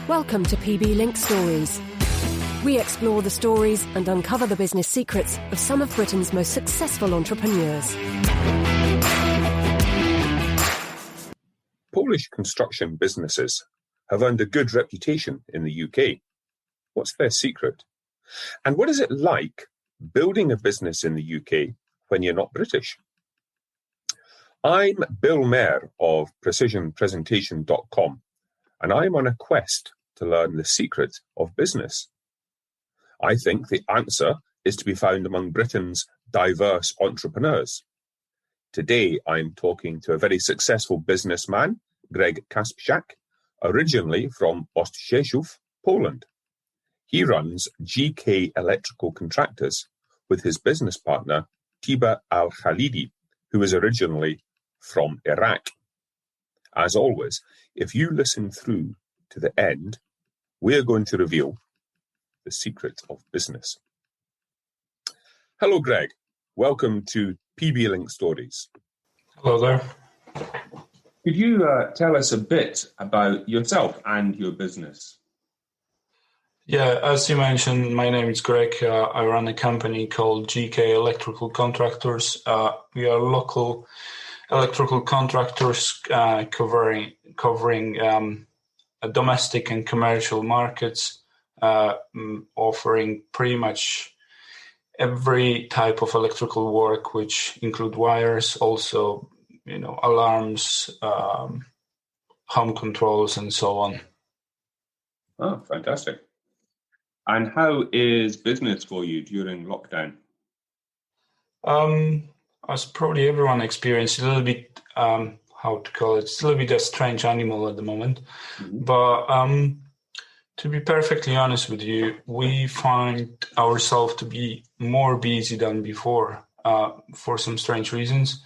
Welcome to PBLink Stories. We explore the stories and uncover the business secrets of some of Britain's most successful entrepreneurs. Polish construction businesses have earned a good reputation in the UK. What's their secret? And what is it like building a business in the UK when you're not British? I'm Bill Mayer of precisionpresentation.com, and I'm on a quest to learn the secret of business. I think the answer is to be found among Britain's diverse entrepreneurs. Today, I'm talking to a very successful businessman, Greg Kasprzak, originally from Ostrzeszów, Poland. He runs GK Electrical Contractors with his business partner, Tiba Al-Khalidi, who is originally from Iraq. As always, if you listen through to the end, we're going to reveal the secret of business. Hello, Greg. Welcome to PBLink Stories. Hello there. Could you tell us a bit about yourself and your business? Yeah, as you mentioned, my name is Greg. I run a company called GK Electrical Contractors. We are local electrical contractors covering domestic and commercial markets, offering pretty much every type of electrical work, which include wires, also, alarms, home controls, and so on. Oh, fantastic. And how is business for you during lockdown? As probably everyone experienced, a little bit, it's a little bit a strange animal at the moment. Mm-hmm. But to be perfectly honest with you, we find ourselves to be more busy than before for some strange reasons.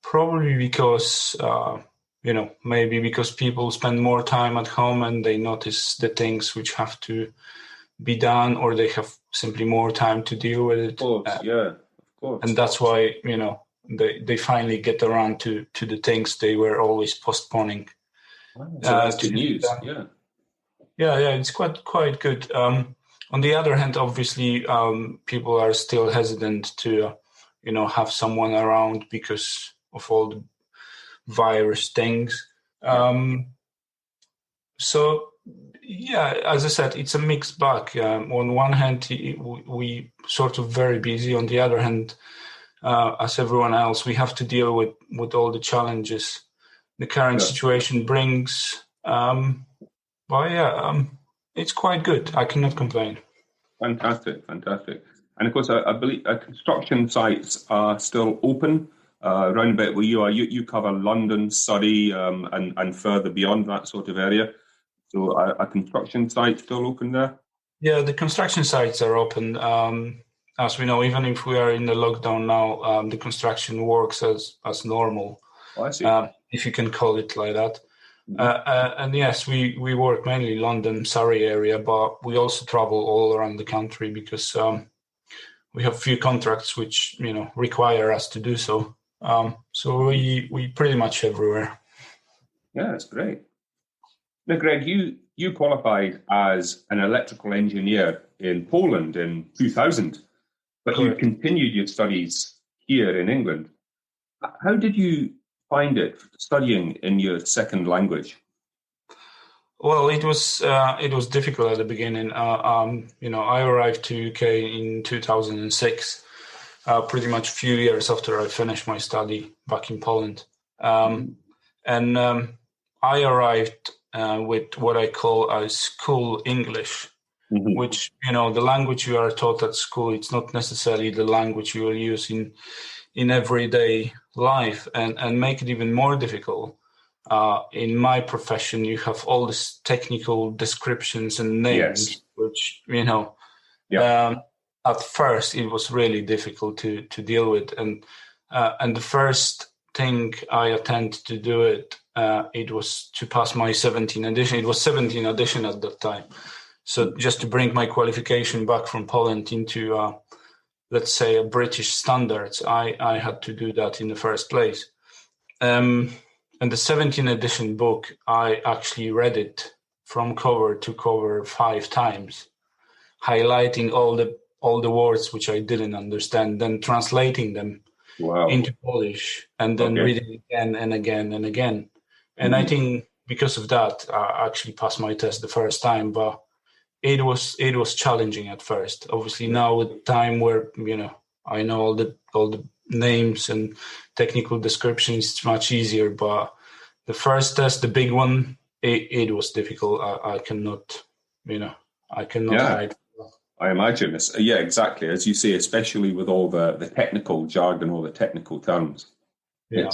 Probably because, maybe because people spend more time at home and they notice the things which have to be done, or they have simply more time to deal with it. Of course, of course. And that's why, they finally get around to the things they were always postponing. Wow. So that's good news, yeah. Yeah, it's quite good. On the other hand, obviously, people are still hesitant to, have someone around because of all the virus things. So, yeah, as I said, it's a mixed bag. On one hand, we sort of very busy. On the other hand, as everyone else, we have to deal with all the challenges the current situation brings. It's quite good. I cannot complain. Fantastic. And of course, I believe construction sites are still open around about where you are. You cover London, Surrey, and further beyond that sort of area. So are construction sites still open there? Yeah, the construction sites are open. As we know, even if we are in the lockdown now, the construction works as normal. Oh, I see. If you can call it like that. And yes, we work mainly London, Surrey area, but we also travel all around the country because we have few contracts which require us to do so. So we pretty much everywhere. Yeah, that's great. Now, Greg, you qualified as an electrical engineer in Poland in 2000, but you continued your studies here in England. How did you find it studying in your second language? Well, it was difficult at the beginning. I arrived to UK in 2006, pretty much a few years after I finished my study back in Poland, and I arrived with what I call a school English, which the language you are taught at school. It's not necessarily the language you will use in everyday life, and make it even more difficult. In my profession, you have all these technical descriptions and names, which, at first it was really difficult to deal with. And the first thing I attempted to do it was to pass my 17th edition. It was 17th edition at that time. So just to bring my qualification back from Poland into, let's say, a British standards, I had to do that in the first place. And the 17th edition book, I actually read it from cover to cover 5 times, highlighting all the words which I didn't understand, then translating them into Polish, and then reading again and again and again. And I think because of that, I actually passed my test the first time, but it was challenging at first. Obviously now with time where, I know all the names and technical descriptions, it's much easier, but the first test, the big one, it was difficult. I cannot hide. I imagine. Exactly. As you say, especially with all the technical jargon, all the technical terms. Yeah.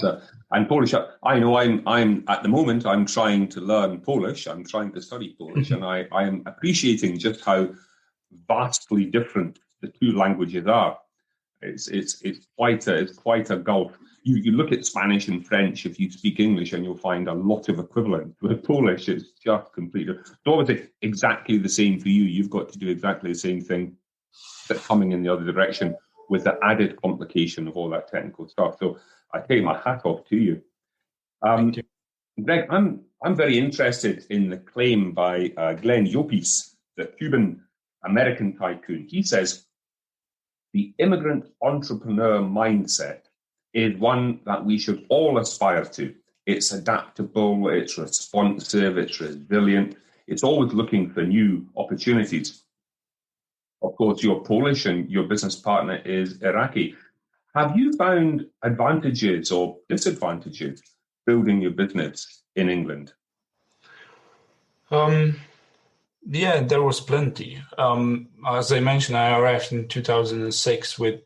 And Polish, I know I'm at the moment, I'm trying to learn Polish. I'm trying to study Polish, and I am appreciating just how vastly different the two languages are. It's quite a gulf. You look at Spanish and French, if you speak English, and you'll find a lot of equivalent. With Polish, it's just completely. So obviously, exactly the same for you. You've got to do exactly the same thing, but coming in the other direction with the added complication of all that technical stuff. So I take my hat off to you. Thank you. Greg, I'm very interested in the claim by Glenn Llopis, the Cuban-American tycoon. He says, the immigrant entrepreneur mindset is one that we should all aspire to. It's adaptable, it's responsive, it's resilient. It's always looking for new opportunities. Of course, you're Polish and your business partner is Iraqi. Have you found advantages or disadvantages building your business in England? Yeah, there was plenty. As I mentioned, I arrived in 2006 with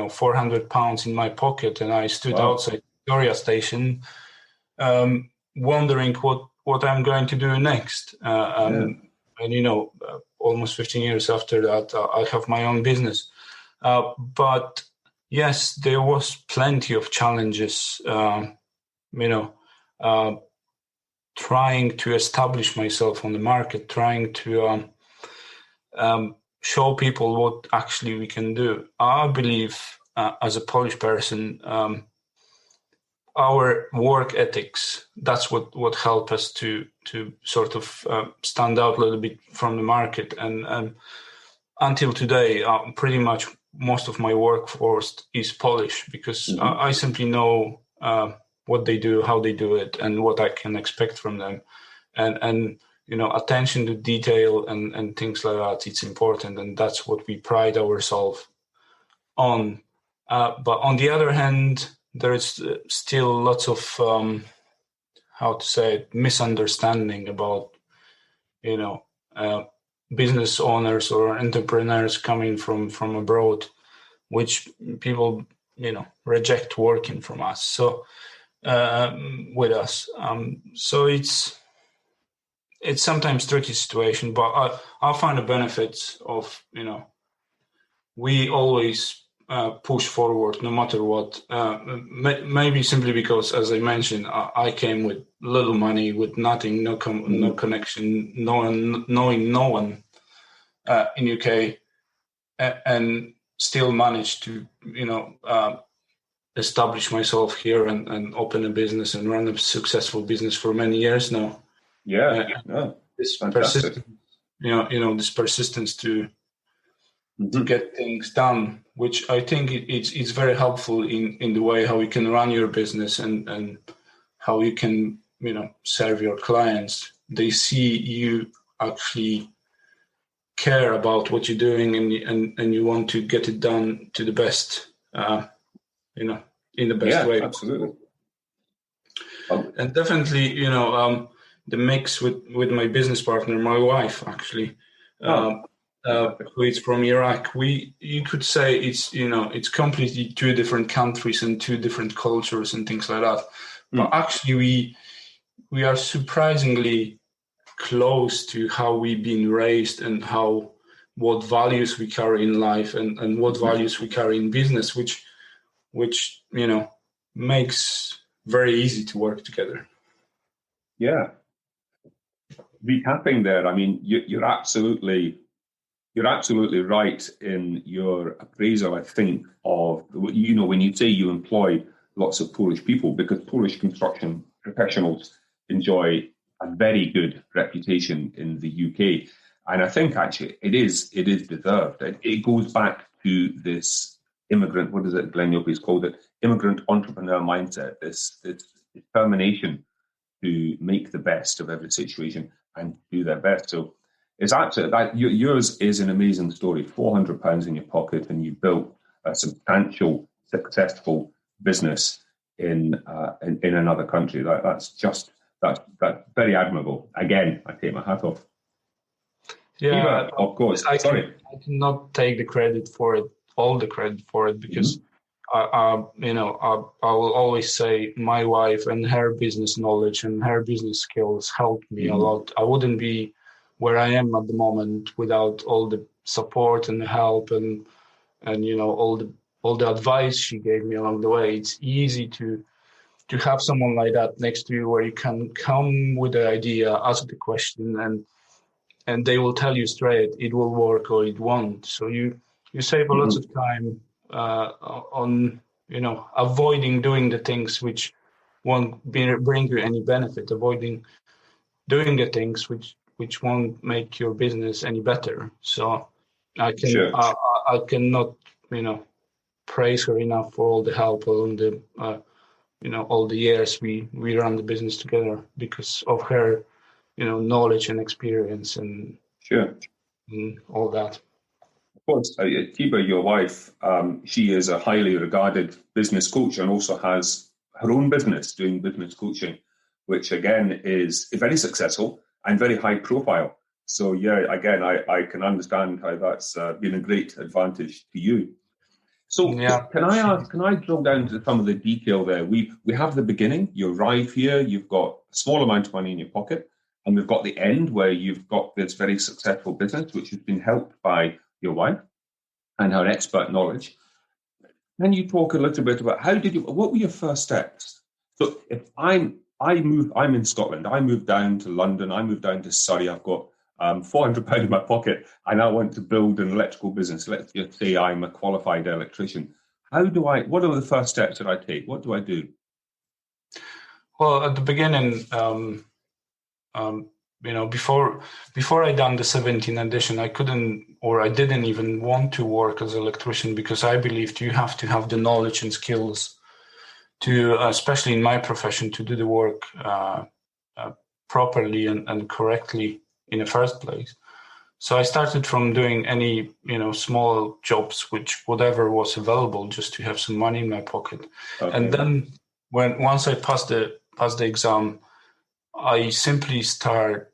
400 pounds in my pocket, and I stood outside Victoria Station, wondering what I'm going to do next. And almost 15 years after that, I have my own business. But yes, there was plenty of challenges. Trying to establish myself on the market, trying to show people what actually we can do. I believe, as a Polish person, our work ethics, that's what helped us to sort of stand out a little bit from the market. And until today, pretty much most of my workforce is Polish, because I simply know what they do, how they do it, and what I can expect from them. And attention to detail and things like that, it's important, and that's what we pride ourselves on. But on the other hand, there is still lots of, misunderstanding about, business owners or entrepreneurs coming from abroad, which people, reject working from us. So, with us. So it's sometimes tricky situation, but I find the benefits of, we always push forward no matter what. Maybe simply because, as I mentioned, I came with little money, with nothing, no connection, knowing no one in UK, and still managed to, establish myself here and open a business and run a successful business for many years now. This persistence, this persistence to get things done, which I think it's very helpful in the way how you can run your business and how you can, serve your clients. They see you actually care about what you're doing and you want to get it done to the best, in the best way. Absolutely. And definitely, the mix with my business partner, my wife, actually, who is from Iraq. You could say it's completely two different countries and two different cultures and things like that. But actually, we are surprisingly close to how we've been raised and what values we carry in life and what values we carry in business, which makes very easy to work together. Yeah. Recapping there, I mean, you're absolutely right in your appraisal, I think, of, when you say you employ lots of Polish people, because Polish construction professionals enjoy a very good reputation in the UK. And I think actually it is deserved. It goes back to this immigrant, what is it, Glenn Yopi's called it, immigrant entrepreneur mindset, this determination to make the best of every situation and do their best. So it's absolutely that yours is an amazing story. £400 in your pocket, and you built a substantial, successful business in another country. That's very admirable. Again, I take my hat off. Yeah, Eva, of course. I cannot take all the credit for it, because I will always say my wife and her business knowledge and her business skills helped me a lot. I wouldn't be where I am at the moment without all the support and help and all the advice she gave me along the way. It's easy to have someone like that next to you, where you can come with the idea, ask the question, and they will tell you straight it will work or it won't. So you save a lot of time on avoiding doing the things which won't bring you any benefit, avoiding doing the things which won't make your business any better. So I cannot praise her enough for all the help along the all the years we run the business together, because of her knowledge and experience and all that. Of course, Tiba, your wife, she is a highly regarded business coach and also has her own business doing business coaching, which again is very successful and very high profile. So yeah, again, I can understand how that's been a great advantage to you. So can I drill down to some of the detail there? We have the beginning. You arrive here, you've got a small amount of money in your pocket, and we've got the end where you've got this very successful business, which has been helped by your wife and her expert knowledge. Can you talk a little bit about what were your first steps? So if I'm in Scotland, I moved down to London, I moved down to Surrey, I've got £400 in my pocket, and I want to build an electrical business. Let's just say I'm a qualified electrician. What are the first steps that I take? What do I do? Well, at the beginning, before I done the 17th edition, I couldn't, or I didn't even want to work as an electrician, because I believed you have to have the knowledge and skills to, especially in my profession, to do the work properly and correctly in the first place. So I started from doing any, small jobs, whatever was available, just to have some money in my pocket. Okay. And then once I passed the exam, I simply start,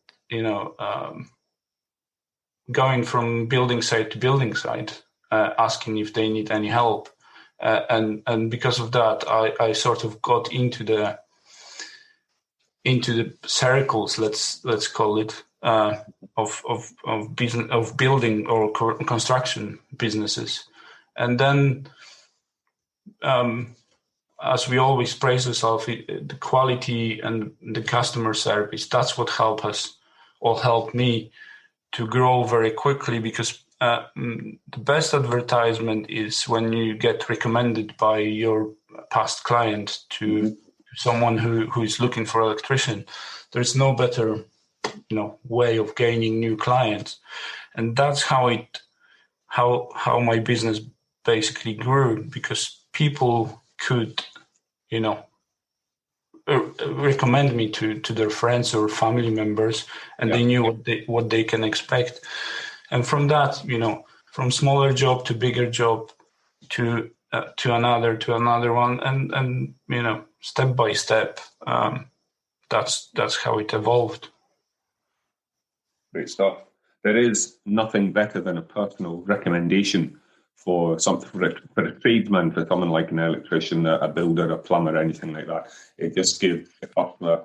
going from building site to building site, asking if they need any help. And because of that, I sort of got into the circles, let's call it, of business, of building or construction businesses. And then, as we always praise ourselves, the quality and the customer service, that's what helped me to grow very quickly, because the best advertisement is when you get recommended by your past client to someone who is looking for an electrician. There's no better way of gaining new clients. And that's how my business basically grew, because people could recommend me to their friends or family members, and they knew what they can expect. And from that, from smaller job to bigger job to another one, and step by step, that's how it evolved. Great stuff. There is nothing better than a personal recommendation for a tradesman, for someone like an electrician, a builder, a plumber, anything like that. It just gives the customer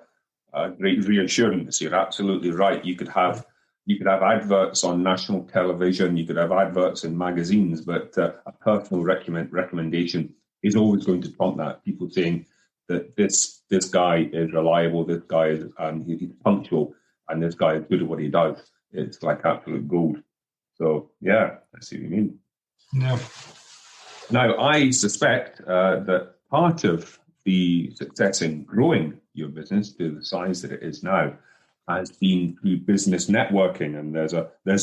a great reassurance. You're absolutely right. You could have adverts on national television, you could have adverts in magazines, but a personal recommendation is always going to trump that. People saying that this guy is reliable, this guy is he's punctual, and this guy is good at what he does. It's like absolute gold. So yeah, I see what you mean. Yeah. Now, I suspect that part of the success in growing your business to the size that it is now has been through business networking, and there's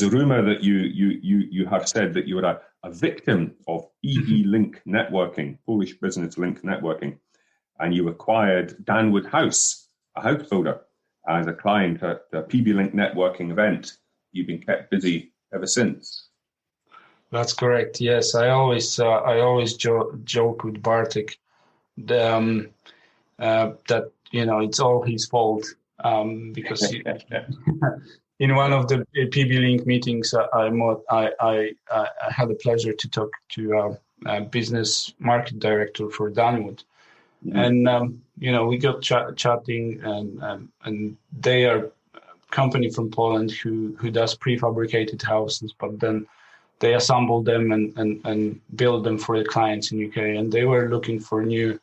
a rumor that you have said that you were a victim of PBLink networking, Polish business link networking, and you acquired Danwood House, a house builder, as a client at the PBLink networking event. You've been kept busy ever since. That's correct. Yes, I always joke with Bartek that it's all his fault because in one of the PBLink meetings I had the pleasure to talk to a business market director for Danwood, and we got chatting, and they are a company from Poland who does prefabricated houses, but then they assemble them and build them for the clients in UK, and they were looking for new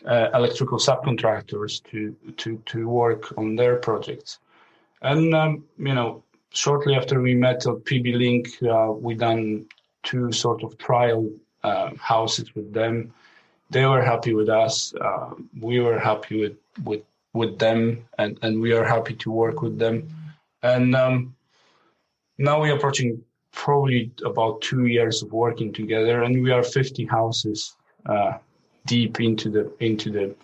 electrical subcontractors to work on their projects. And shortly after we met at PBLink, we done 2 sort of trial houses with them. They were happy with us. We were happy with them, and we are happy to work with them. And now we're approaching probably about 2 years of working together, and we are 50 houses deep into the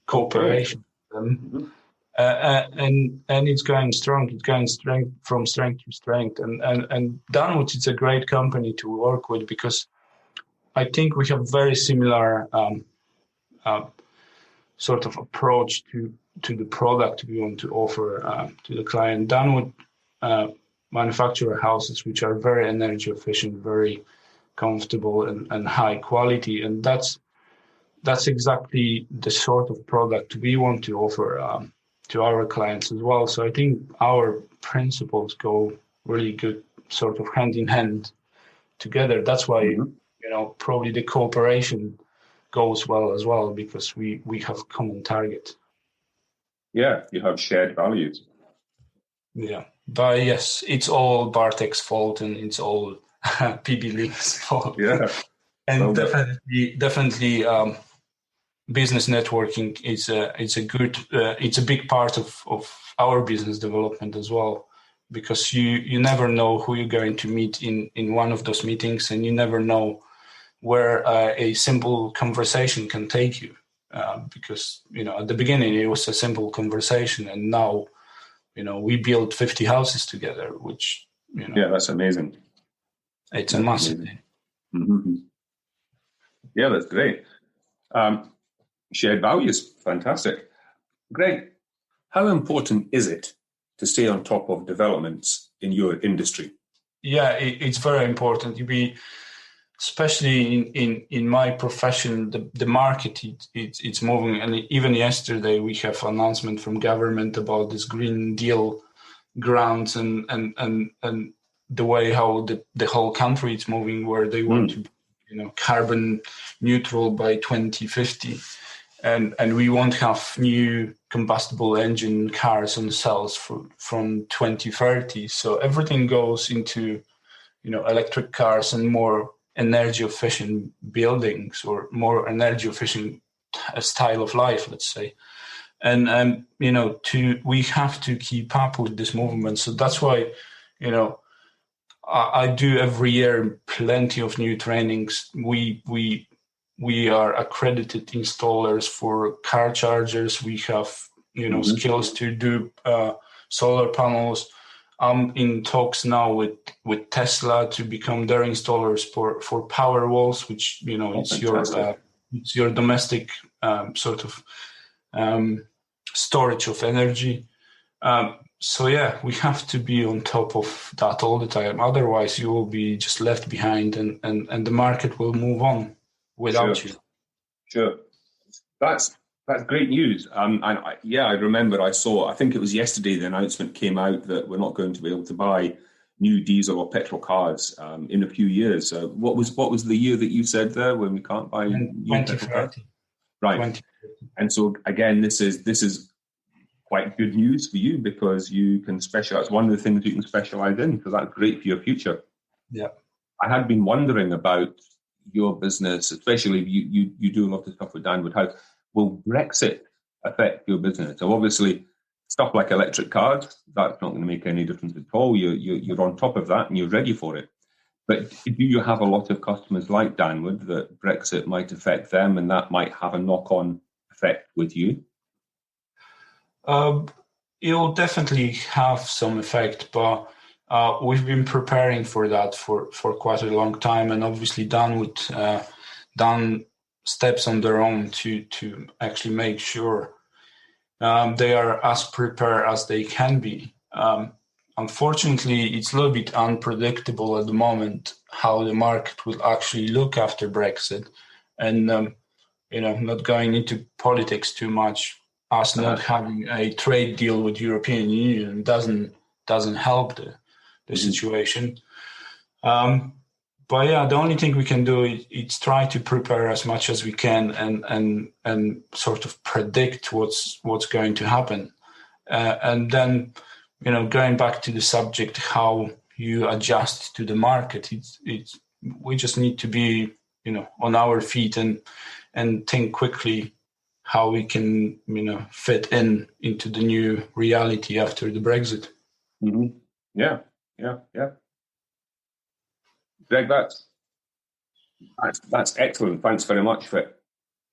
cooperation. And it's going strong. It's going from strength to strength. And Danwood is a great company to work with because I think we have very similar sort of approach to the product we want to offer to the client. Danwood manufacture houses which are very energy efficient, very comfortable and high quality, and that's exactly the sort of product we want to offer to our clients as well. So I think our principles go really good, sort of hand in hand together. That's why probably the cooperation goes well as well, because we have common target. Yeah, you have shared values. Yeah. But yes, it's all Bartek's fault and it's all PBLink's fault. Yeah. And definitely business networking is it's a big part of our business development as well, because you never know who you're going to meet in one of those meetings, and you never know where a simple conversation can take you. Because at the beginning it was a simple conversation, and now we built 50 houses together, which, yeah, that's amazing. It's a massive thing. Mm-hmm. Yeah, that's great. Shared values, fantastic. Greg, how important is it to stay on top of developments in your industry? Yeah, it's very important. Especially in my profession, the market it's moving, and even yesterday we have announcement from government about this Green Deal grants and the way how the whole country is moving, where they want to carbon neutral by 2050, and we won't have new combustible engine cars on sales from 2030. So everything goes into electric cars and more energy efficient buildings, or more energy efficient style of life, let's say. And we have to keep up with this movement. So that's why I do every year plenty of new trainings. We are accredited installers for car chargers. We have skills to do solar panels. I'm in talks now with Tesla to become their installers for power walls, which it's your domestic sort of storage of energy. So yeah, we have to be on top of that all the time. Otherwise, you will be just left behind, and the market will move on without you. Sure, that's great news. I remember I think it was yesterday, the announcement came out that we're not going to be able to buy new diesel or petrol cars in a few years. What was the year that you said there when we can't buy new petrol cars? Right. 2030. And so again, this is quite good news for you, because you can specialize. One of the things you can specialize in, so that's great for your future. Yeah. I had been wondering about your business, especially you do a lot of stuff with Danwood House. Will Brexit affect your business? So obviously, stuff like electric cars, that's not going to make any difference at all. You're on top of that and you're ready for it. But do you have a lot of customers like Danwood that Brexit might affect them and that might have a knock-on effect with you? It'll definitely have some effect, but we've been preparing for that for quite a long time, and obviously Danwood done steps on their own to actually make sure they are as prepared as they can be. Unfortunately, it's a little bit unpredictable at the moment how the market will actually look after Brexit, and not going into politics too much. Us not having a trade deal with European Union doesn't help the situation. But yeah, the only thing we can do is try to prepare as much as we can and sort of predict what's going to happen. And then, going back to the subject, how you adjust to the market, we just need to be, on our feet and think quickly how we can, fit into the new reality after the Brexit. Mm-hmm. Yeah. Greg, that's excellent. Thanks very much for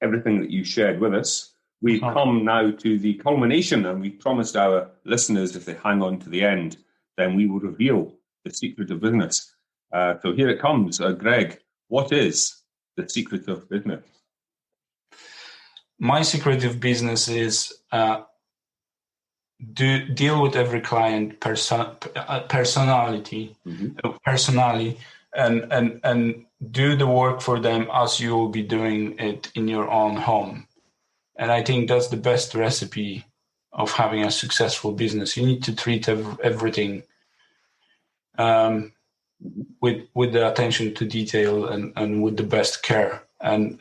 everything that you shared with us. We've come now to the culmination, and we promised our listeners if they hang on to the end, then we will reveal the secret of business. So here it comes. Greg, what is the secret of business? My secret of business is deal with every client personally, and do the work for them as you will be doing it in your own home. And I think that's the best recipe of having a successful business. You need to treat everything with the attention to detail and with the best care. And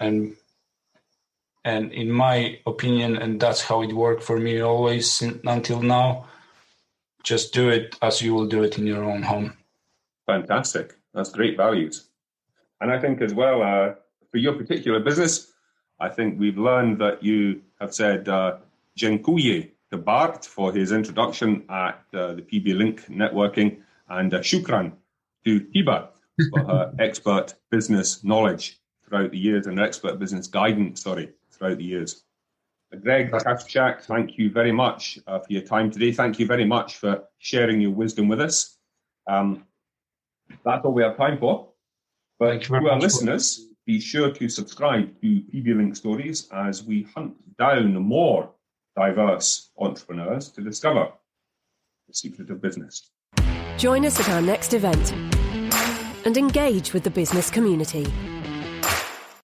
in my opinion, and that's how it worked for me always until now, just do it as you will do it in your own home. Fantastic. That's great values. And I think as well, for your particular business, I think we've learned that you have said dziękuję to Bart for his introduction at the PBLink networking, and shukran to Tiba for her expert business knowledge throughout the years and her expert business guidance, throughout the years. Greg Kasprzak, thank you very much for your time today. Thank you very much for sharing your wisdom with us. That's all we have time for. But to our listeners, be sure to subscribe to PBLink Stories as we hunt down more diverse entrepreneurs to discover the secret of business. Join us at our next event and engage with the business community.